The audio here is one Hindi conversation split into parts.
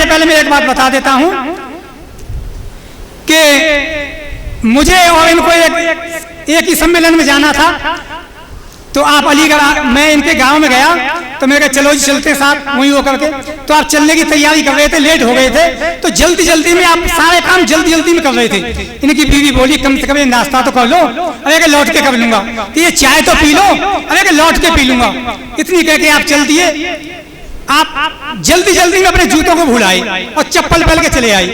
पहले मैं एक बात बता देता हूं कि मुझे और इनको एक ही सम्मेलन में जाना था। तो आप अलीगढ़, मैं इनके गांव में गया तो मैंने कहा चलो जी चलते साथ वहीं होकर के। तो आप चलने की तैयारी कर रहे थे, लेट हो गए थे, तो जल्दी जल्दी में आप सारे काम जल्दी जल्दी में कर रहे थे। इनकी बीवी बोली कम से कम नाश्ता तो कर लो। अरे कि लौट के कर लूंगा। कि ये चाय तो पी लो। अरे कि लौट के पी लूंगा। इतनी कह के आप चल दिए। आप जल्दी जल्दी में अपने जूतों को भुलाए और चप्पल पहन के चले आए।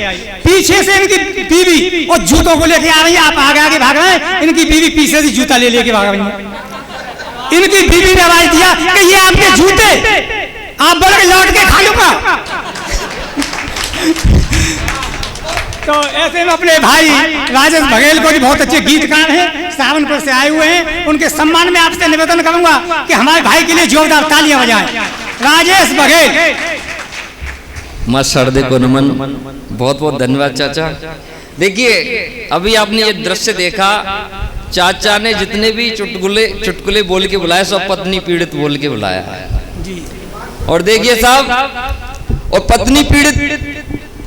पीछे से इनकी बीवी और जूतों को लेके आ रही है, आप आगे आगे भाग रहे हैं, इनकी बीवी पीछे से जूता ले लेके भाग रही है। इनकी बीवी ने आवाज दिया कि ये आपके जूते, आप बोले लौट के खा लूंगा। तो ऐसे में अपने भाई राजेश बघेल को भी बहुत अच्छे गीतकार हैं, सहारनपुर से आए हुए हैं, उनके सम्मान में आपसे निवेदन करूंगा कि हमारे भाई के लिए जोरदार तालियां बजाएं। राजेश बघेल। मां शारदे को नमन। बहुत बहुत धन्यवाद चाचा। देखिए अभी आपने ये दृश्य देखा, चाचा ने जितने भी चुटकुले बोल के बुलाया सब पत्नी पीड़ित बोल के बुलाया जी। और देखिए साहब, और पत्नी पीड़ित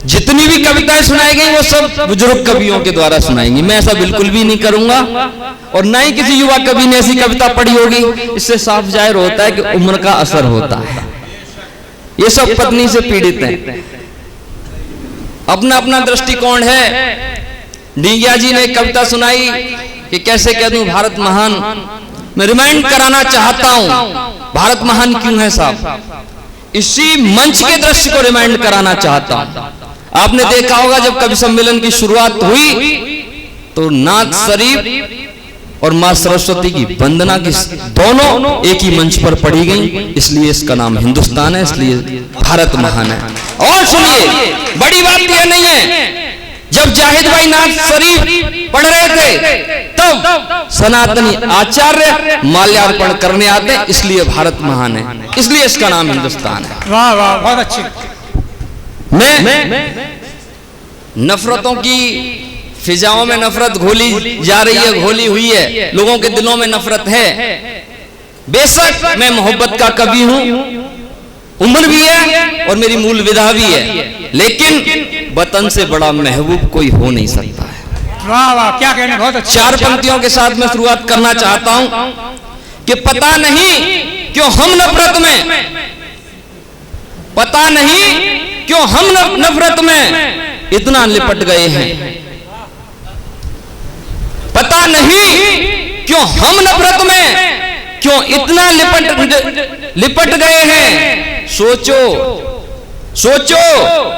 जितनी भी कविताएं सुनाई गई वो सब बुजुर्ग कवियों के द्वारा सुनाएंगी। मैं ऐसा बिल्कुल भी नहीं करूंगा और ना ही किसी युवा कवि ने ऐसी कविता पढ़ी होगी। इससे साफ जाहिर होता है कि उम्र का असर होता है। ये सब पत्नी से पीड़ित हैं, अपना अपना दृष्टिकोण है। डींगिया जी ने कविता सुनाई कि कैसे कह दूं भारत महान। मैं रिमाइंड कराना चाहता हूं भारत महान क्यों है साहब, इसी मंच के दृश्य को रिमाइंड कराना चाहता हूं। आपने देखा होगा जब कवि सम्मेलन की शुरुआत हुई तो नाथ शरीफ और मां सरस्वती की वंदना की दोनों एक ही मंच पर पढ़ी गई। इसलिए इसका नाम हिंदुस्तान है, इसलिए भारत महान है। और सुनिए, बड़ी बात यह नहीं है, जब जाहिद भाई नाथ शरीफ पढ़ रहे थे तब सनातनी आचार्य माल्यार्पण करने आते हैं, इसलिए भारत महान है, इसलिए इसका नाम हिंदुस्तान है। वाह वाह, बहुत अच्छी। मैं नफरतों की फिजाओं में नफरत घोली जा रही है, घोली हुई है, लोगों के दिलों में नफरत है। बेशक मैं मोहब्बत का कवि हूं, उम्र भी है और मेरी मूल विधा भी है, लेकिन वतन से बड़ा महबूब कोई हो नहीं सकता है। वाह वाह, क्या कहने, बहुत अच्छा। 4 पंक्तियों के साथ मैं शुरुआत करना चाहता हूं कि पता नहीं क्यों हम नफरत में, पता नहीं क्यों हम नफरत में इतना लिपट गए हैं, पता नहीं क्यों हम नफरत में क्यों इतना लिपट गए हैं। सोचो सोचो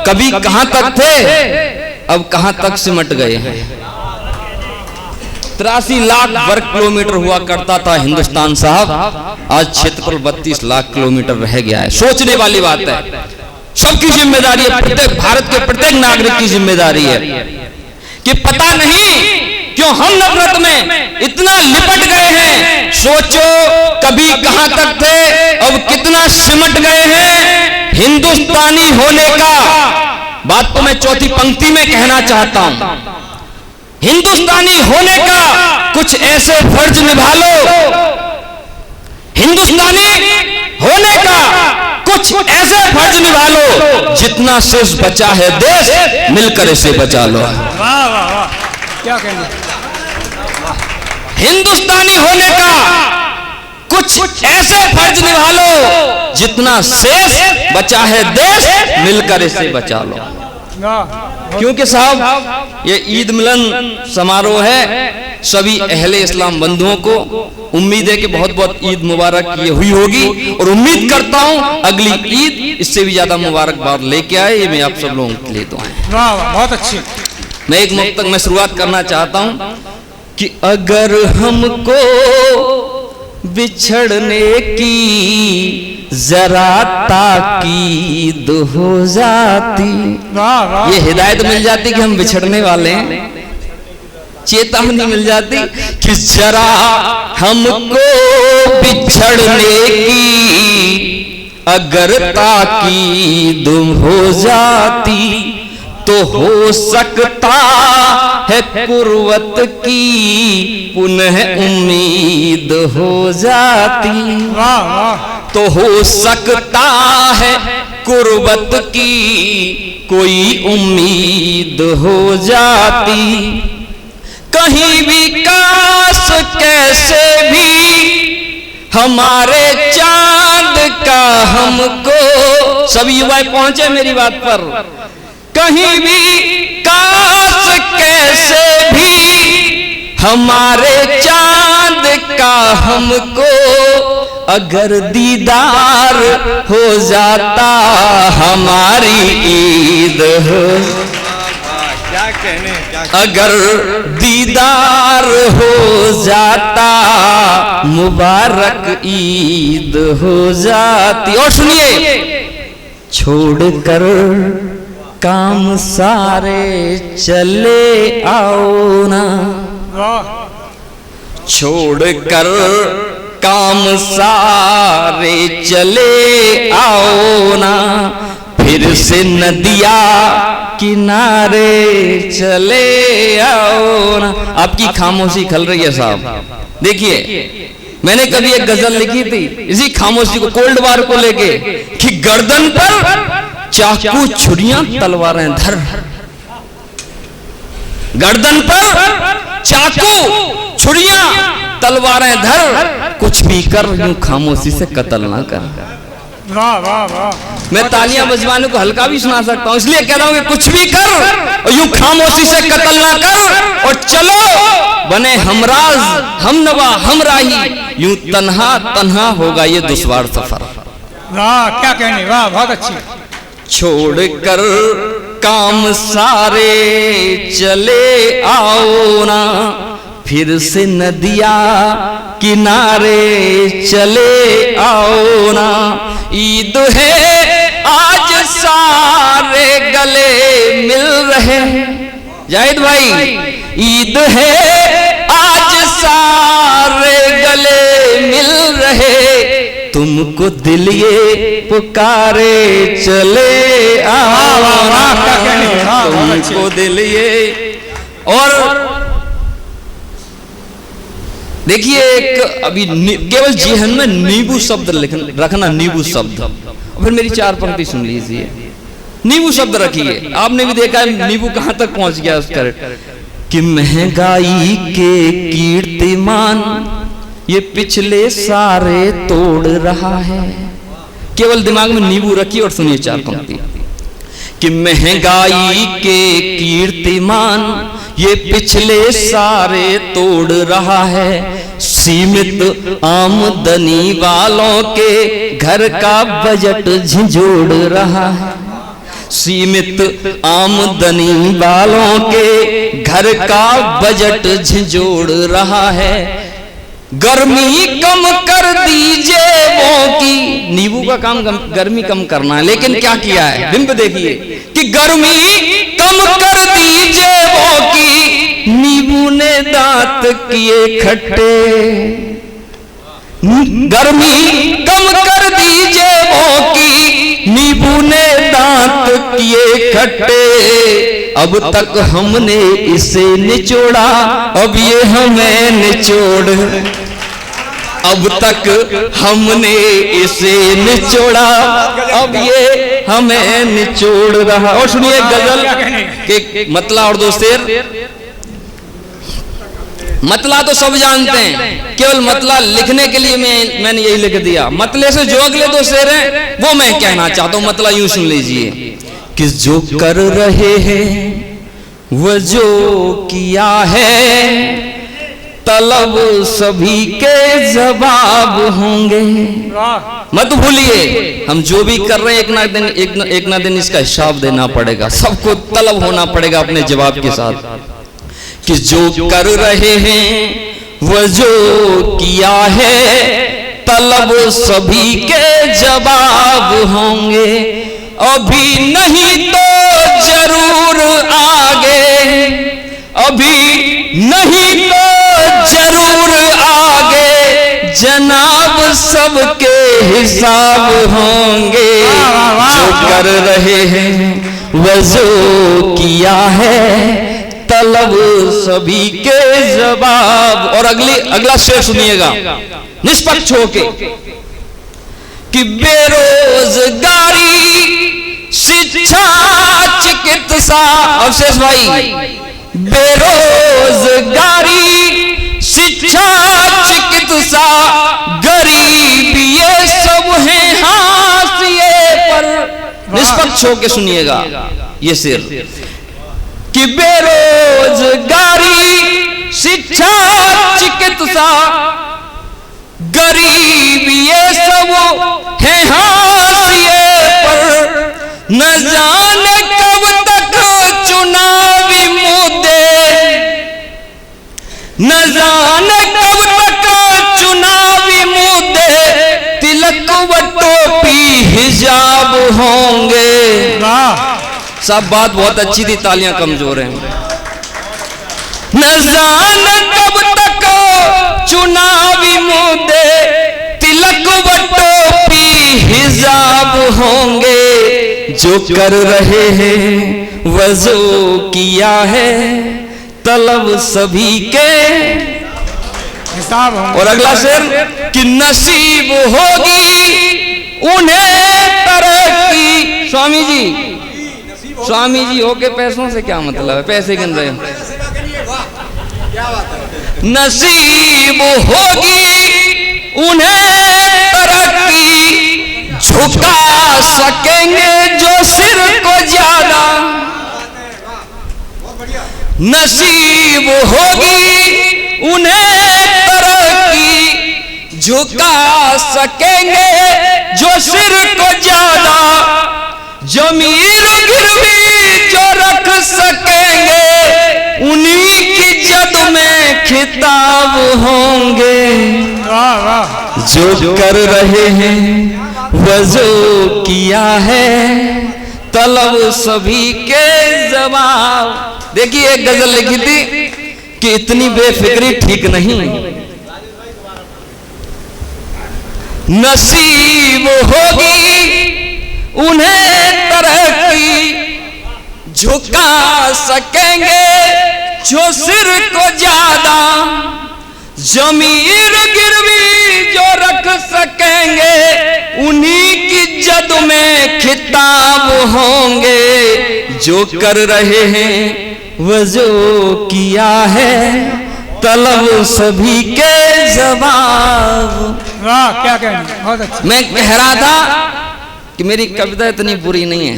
कभी कहां तक थे, अब कहां तक सिमट गए हैं। 83 लाख वर्ग किलोमीटर हुआ करता था हिंदुस्तान साहब, आज क्षेत्रफल 32 लाख किलोमीटर रह गया है। सोचने वाली बात है, सबकी जिम्मेदारी है, प्रत्येक भारत के प्रत्येक नागरिक की जिम्मेदारी है कि पता नहीं क्यों हम नफरत में इतना लिपट गए हैं। सोचो कभी कहां तक थे, अब कितना सिमट गए हैं। हिंदुस्तानी होने का बात तो मैं चौथी पंक्ति में कहना चाहता हूं, हिंदुस्तानी होने का कुछ ऐसे फर्ज निभा लो, हिंदुस्तानी होने का कुछ ऐसे फर्ज निभा लो, जितना शेष बचा है देश मिलकर इसे बचा लो। वाह वाह वाह, क्या कहना। हिंदुस्तानी होने का कुछ ऐसे फर्ज निभा लो, जितना शेष बचा है देश मिलकर इसे बचा लो। क्योंकि साहब ये ईद मिलन समारोह है, सभी अहले इस्लाम बंधुओं को उम्मीद है कि बहुत बहुत ईद मुबारक ये हुई होगी, और उम्मीद करता हूं अगली ईद इससे भी ज्यादा मुबारकबाद लेके आए। ये मैं आप सब लोगों के लिए दुआएं। वाह वाह, बहुत अच्छी। मैं एक मुक्त में शुरुआत करना चाहता हूं कि अगर हमको बिछड़ने की जरा ताकीद हो जाती, ये हिदायत मिल जाती कि हम बिछड़ने वाले हैं, चेतावनी मिल जाती कि जरा हमको बिछड़ने की अगर ताकीद हो जाती तो हो सकता है कुर्वत की पुनः उम्मीद हो जाती। तो हो सकता है कुर्बत की कोई उम्मीद हो जाती, कहीं भी काश कैसे भी हमारे चांद का हमको, सभी युवा पहुंचे मेरी बात पर, कहीं भी काश कैसे भी हमारे चांद का हमको अगर दीदार हो जाता, हमारी ईद हो, क्या कहने, अगर दीदार हो जाता मुबारक ईद हो जाती। और सुनिए, छोड़कर काम सारे चले आओ ना, छोड़कर काम सारे चले आओ ना, फिर से नदिया किनारे चले आओ ना। आपकी खामोशी खल रही है साहब। देखिए, मैंने कभी एक गजल लिखी थी इसी खामोशी को, कोल्ड वार को लेके, कि गर्दन पर चाकू छुरियां तलवारें धर, गर्दन पर चाकू छुरियां तलवारें धर, कुछ भी कर यूं खामोशी से कत्ल ना कर। वाह वाह वाह। मैं तालियां बजवाने को हल्का भी सुना सकता हूं, इसलिए कह रहा हूं कि कुछ भी कर और यूं खामोशी से कत्ल ना कर, और चलो बने हमराज हमनवा हमराही, यूं तन्हा तन्हा होगा ये दुश्वार सफर। वाह क्या कहने, वाह बहुत अच्छी। छोड़कर काम सारे चले आओ ना, फिर से नदिया किनारे चले आओ ना, ईद है आज सारे गले मिल रहे, जाहिद भाई ईद है आज सारे गले मिल रहे, तुमको दिल ये पुकारे चले आओ ना, तुमको दिल ये। और देखिए, एक अभी केवल जेहन में नींबू शब्द रखना, नींबू शब्द, और फिर मेरी चार पंक्ति सुन लीजिए। नींबू शब्द रखिए, आपने भी देखा है नींबू कहां तक पहुंच गया उसका, कि महंगाई के कीर्तिमान ये पिछले सारे तोड़ रहा है। केवल दिमाग में नींबू रखिए और सुनिए चार पंक्ति, कि महंगाई के कीर्तिमान ये पिछले सारे तोड़ रहा है, सीमित आमदनी वालों के घर का बजट झिझोड़ रहा है, सीमित आमदनी वालों के घर का बजट झिझोड़ रहा है, गर्मी कम कर दीजिए वो की, नींबू का काम गर्मी कम करना है, लेकिन क्या किया है, बिंब देखिए, कि गर्मी कम कर दीजिए वो की, नींबू ने दांत किए खट्टे, गर्मी कम कर दीजिए वो की, नींबू ने दांत किए खट्टे, अब तक हमने इसे निचोड़ा अब ये हमें निचोड़, अब तक हमने इसे निचोड़ा अब ये हमें निचोड़ रहा। और सुनिए गजल के मतला और दो शेर। मतला तो सब जानते हैं, केवल मतला लिखने के लिए मैंने यही लिख दिया, मतले से जो अगले दो शेर हैं वो मैं कहना चाहता हूं। मतला यूं सुन लीजिए, कि जो कर रहे हैं वो जो किया है, तलब सभी के जवाब होंगे। मत भूलिए, हम जो भी कर रहे हैं एक ना दिन इसका हिसाब देना पड़ेगा, सबको तलब होना पड़ेगा अपने जवाब के साथ। कि जो कर रहे हैं वो जो किया है, तलब सभी के जवाब होंगे, अभी नहीं तो जरूर आगे, अभी नहीं तो जरूर आगे, जनाब सबके हिसाब होंगे। जो कर रहे हैं वो जो किया है, तलब सभी के जवाब। और अगला शेर सुनिएगा निष्पक्ष होके, कि बेरोजगारी शिक्षा चिकित्सा, अवशेष भाई, बेरोजगारी, शिक्षा चिकित्सा, गरीबी, ये सब है हाशिए पर। निष्पक्ष होके सुनिएगा ये शेर कि बेरोजगारी, शिक्षा चिकित्सा, गरीबी, ये सब है हाशिए पर। न जाने कब तक चुनावी मुद्दे, न जाने कब तक चुनावी मुद्दे, तिलक व टोपी हिजाब होंगे। सब बात बहुत अच्छी थी, तालियां कमजोर हैं। न जाने कब तक चुनावी मुद्दे, तिलक व टोपी हिजाब होंगे। जो कर रहे हैं वज़ो किया है, तलब सभी के हिसाब। और अगला शेर कि नसीब होगी उन्हें तरक्की। स्वामी जी, स्वामी जी होके पैसों से क्या मतलब है, पैसे गिन रहे हो। नसीब होगी उन्हें तरक्की, झुका सकेंगे जो सिर को ज्यादा। नसीब होगी उन्हें तरक्की, झुका सकेंगे जो सिर को ज्यादा। जमीर गिरवी जो रख सकेंगे, उन्हीं की जद में खिताब होंगे। जो कर रहे हैं वज़ो किया है, तलब सभी के जवाब। देखिए एक गजल लिखी थी कि इतनी बेफिक्री ठीक नहीं। नसीब होगी उन्हें तरक्की, झुका सकेंगे जो सिर को ज्यादा। जमीर गिरवी जो रख सकेंगे, उन्हीं की जद में खिताब होंगे। जो कर रहे हैं वज़ो किया है, तलब सभी के जवाब। वाह, क्या कहना, बहुत अच्छा। मैं कह रहा था कि मेरी कविता इतनी बुरी नहीं है।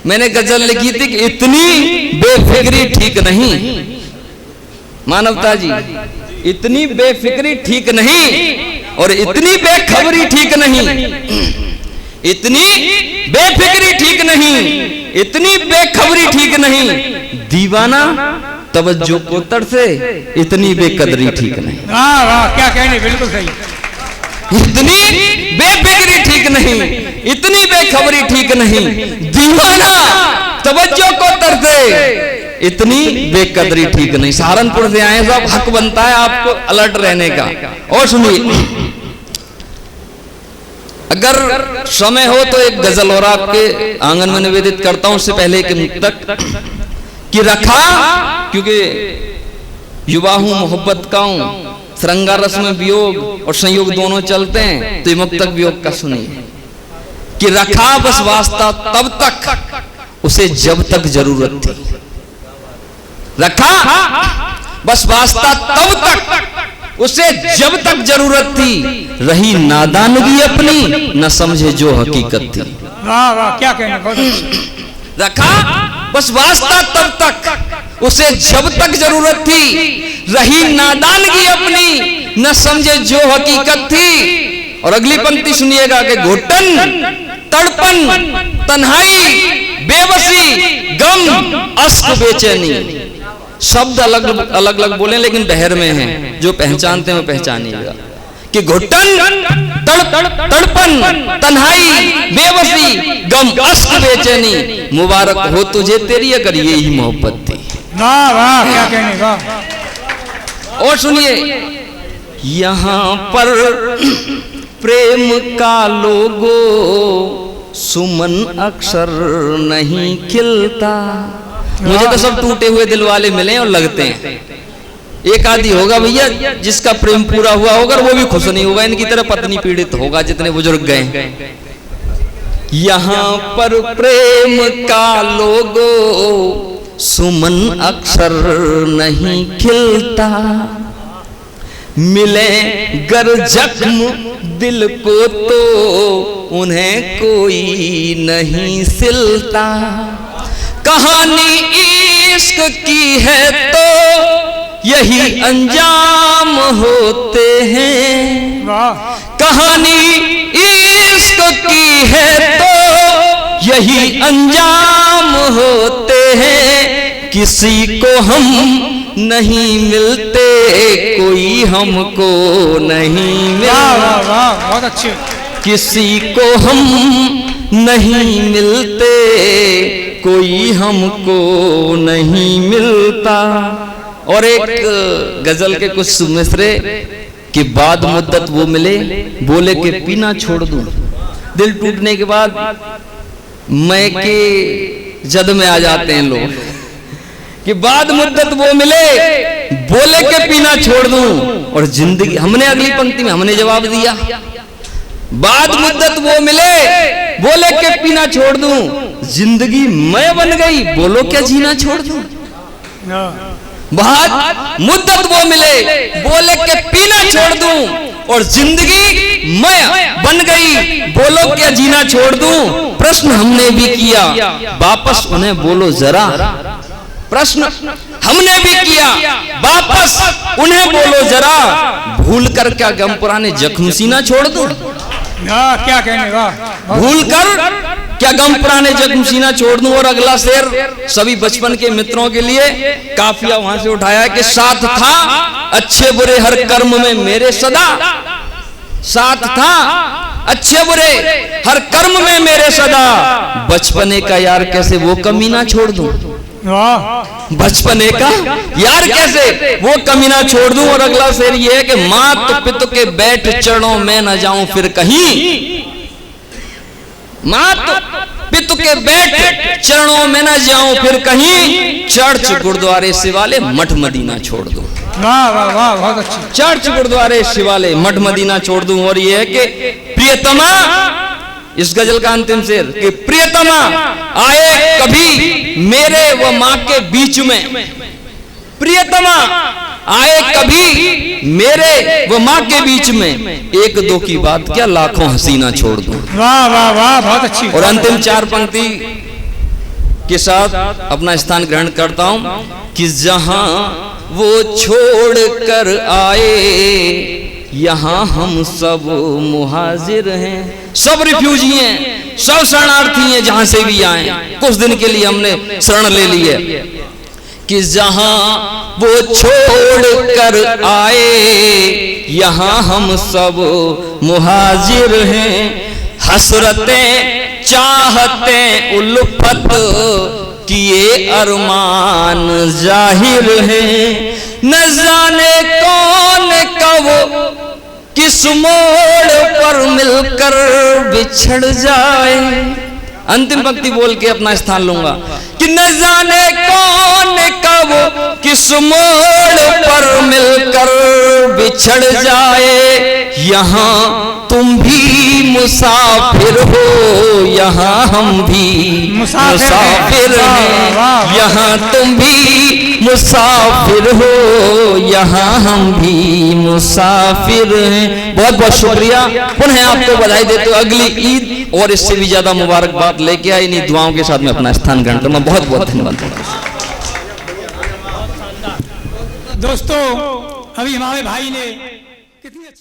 मैंने गजल लिखी थी कि इतनी बेफिक्री ठीक नहीं। मानवता जी, इतनी बेफिक्री ठीक नहीं और इतनी बेखबरी ठीक नहीं। इतनी बेफिक्री ठीक नहीं, इतनी बेखबरी ठीक नहीं। दीवाना तवज्जो को तरसे, इतनी बेकदरी ठीक नहीं। वाह वाह, क्या कहने, बिल्कुल सही। इतनी बेफिक्री ठीक नहीं, इतनी बेखबरी ठीक नहीं। दीवाना तवज्जो को तरसे, इतनी बेकदरी ठीक नहीं। सहारनपुर से आए साहब, हक बनता है आपको अलर्ट रहने का। और सुनिए, अगर समय हो तो एक गजल और आपके आंगन में निवेदित करता हूं। उससे पहले कि मुक्तक कि रखा, क्योंकि युवा हूं, मोहब्बत का हूं, श्रृंगार रस में वियोग और संयोग दोनों चलते हैं, तो ये मुक्तक वियोग का सुनिए कि रखा बस वास्ता तब तक उसे जब तक जरूरत थी। रखा बस वास्ता तब तक उसे जब तक जरूरत थी, रही नादानगी अपनी न समझे जो हकीकत थी। वाह वाह, क्या कहना, बहुत अच्छा। रखा बस वास्ता तब तक उसे जब तक जरूरत थी, रही नादानगी अपनी न समझे जो हकीकत थी। और अगली पंक्ति सुनिएगा कि घुटन, तड़पन, तन्हाई, बेबसी, गम, अश्क, बेचैनी। शब्द अलग अलग बोले लेकिन बहर में हैं, जो पहचानते हैं वो पहचानिएगा कि घुटन, तड़पन, तन्हाई, बेबसी, गम, अश्क, बेचैनी। मुबारक हो तुझे तेरी अगर यही मोहब्बत थी। वाह वाह, क्या कहने, वाह। और सुनिए, यहाँ पर प्रेम का लोगो सुमन अक्सर नहीं खिलता। मुझे तो सब टूटे हुए दिल वाले मिले और लगते हैं। एक आदि होगा भैया जिसका प्रेम पूरा हुआ होगा, वो भी खुश नहीं होगा। इनकी तरह पत्नी पीड़ित होगा जितने बुजुर्ग गए। यहाँ पर प्रेम का लोगो सुमन अक्सर नहीं खिलता, मिले गर जख्म दिल को तो उन्हें कोई नहीं सिलता। कहानी इश्क की है तो यही अंजाम होते हैं, कहानी इश्क की है तो यही अंजाम होते हैं। किसी को हम नहीं मिलते, कोई हमको नहीं मिलता। बहुत अच्छे। किसी को हम नहीं मिलते, कोई हमको नहीं मिलता। और एक गजल के कुछ मिसरे कि बाद मुद्दत वो मिले, बोले कि पीना छोड़ दूं। दिल टूटने के बाद मैं के जद में आ जाते हैं लोग कि बाद मुद्दत वो मिले, बोले के पीना छोड़ दूं। और जिंदगी, हमने अगली पंक्ति में हमने जवाब दिया, बाद मुद्दत वो मिले, बोले के पीना छोड़ दूं। जिंदगी मैं बन गई, बोलो क्या जीना छोड़ दूं। बाद मुद्दत वो मिले, बोले के पीना छोड़ दूं। और जिंदगी मैं बन गई, बोलो क्या जीना छोड़ दूं। प्रश्न हमने भी किया, वापस उन्हें बोलो जरा। प्रश्न हमने भी किया, वापस उन्हें बोलो जरा। भूल कर क्या गम पुराने जख्म सीना छोड़ दूं। क्या कहने, वाह। भूल कर क्या गम पुराने जख्म सीना छोड़ दूं। और अगला शेर सभी बचपन के मित्रों के लिए काफिया वहां से उठाया कि साथ था अच्छे बुरे हर कर्म में मेरे सदा, साथ था अच्छे बुरे हर कर्म में मेरे सदा। बचपने का यार कैसे वो कमीना छोड़ दूं, बचपने का यार कैसे वो कमीना छोड़ दूं। और अगला शेर ये है कि मात पिता के बैठ चरणों में न जाऊं फिर कहीं, मात पिता के बैठ चरणों में न जाऊं फिर कहीं। चर्च गुरुद्वारे शिवाले मठ मदीना छोड़ दूं। वाह वाह वाह, बहुत अच्छी। चर्च गुरुद्वारे शिवाले मठ मदीना छोड़ दूं। और ये है कि प्रियतमा, इस गजल का अंतिम शेर कि प्रियतमा आए कभी मेरे व माँ के बीच में, प्रियतमा आए कभी मेरे व माँ के बीच में। एक दो की बात क्या लाखों हसीना छोड़ दूं। वाह वाह वाह, बहुत अच्छी। और अंतिम चार पंक्ति के साथ अपना स्थान ग्रहण करता हूं कि जहां वो छोड़ कर आए यहाँ हम सब मुहाजिर हैं। सब रिफ्यूजी हैं, सब शरणार्थी हैं, जहां से भी आए। कुछ दिन के लिए हमने शरण ले ली है कि जहां वो छोड़ कर आए यहाँ हम सब मुहाजिर हैं। हसरतें चाहतें उल्फत किए अरमान जाहिर हैं। न जाने कौन कब किस मोड़ पर मिलकर बिछड़ जाए। अंतिम पंक्ति बोल के अपना स्थान लूंगा कि न जाने कौन कब किस मोड़ पर मिलकर बिछड़ जाए। यहाँ तुम भी मुसाफिर हो, यहाँ हम भी मुसाफिर हैं। यहाँ तुम भी मुसाफिर हो, यहाँ हम भी मुसाफिर हैं। बहुत बहुत शुक्रिया, पुनः आपको बधाई देते हो। अगली ईद और इससे भी ज्यादा मुबारकबाद लेके आए। इन्हीं दुआओं के साथ मैं अपना स्थान ग्रहण करूंगा। बहुत बहुत धन्यवाद। दोस्तों, अभी हमारे भाई ने कितनी अच्छी